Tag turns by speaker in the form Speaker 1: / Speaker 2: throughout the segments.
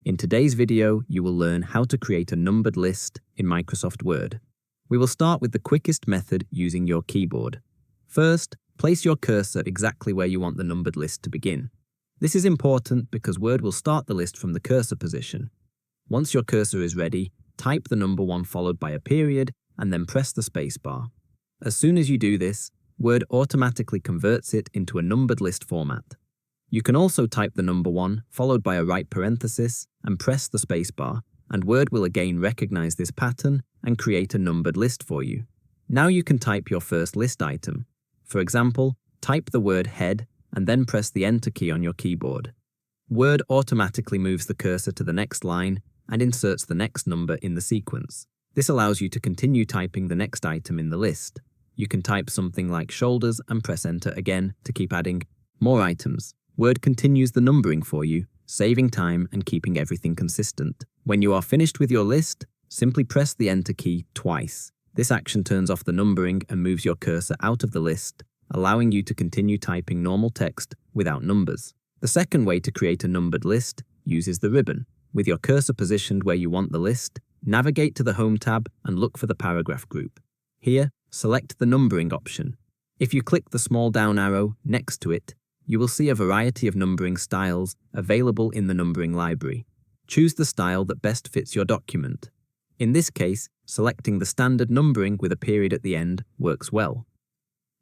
Speaker 1: In today's video, you will learn how to create a numbered list in Microsoft Word. We will start with the quickest method using your keyboard. First, place your cursor exactly where you want the numbered list to begin. This is important because Word will start the list from the cursor position. Once your cursor is ready, type the number 1 followed by a period and then press the spacebar. As soon as you do this, Word automatically converts it into a numbered list format. You can also type the number 1 followed by a right parenthesis and press the spacebar, and Word will again recognize this pattern and create a numbered list for you. Now you can type your first list item. For example, type the word head and then press the Enter key on your keyboard. Word automatically moves the cursor to the next line and inserts the next number in the sequence. This allows you to continue typing the next item in the list. You can type something like shoulders and press Enter again to keep adding more items. Word continues the numbering for you, saving time and keeping everything consistent. When you are finished with your list, simply press the Enter key twice. This action turns off the numbering and moves your cursor out of the list, allowing you to continue typing normal text without numbers. The second way to create a numbered list uses the ribbon. With your cursor positioned where you want the list, navigate to the Home tab and look for the paragraph group. Here, select the numbering option. If you click the small down arrow next to it, you will see a variety of numbering styles available in the numbering library. Choose the style that best fits your document. In this case, selecting the standard numbering with a period at the end works well.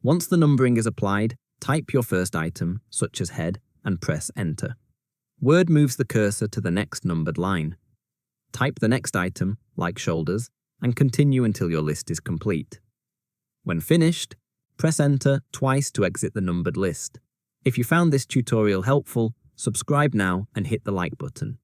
Speaker 1: Once the numbering is applied, type your first item, such as head, and press Enter. Word moves the cursor to the next numbered line. Type the next item, like shoulders, and continue until your list is complete. When finished, press Enter twice to exit the numbered list. If you found this tutorial helpful, subscribe now and hit the like button.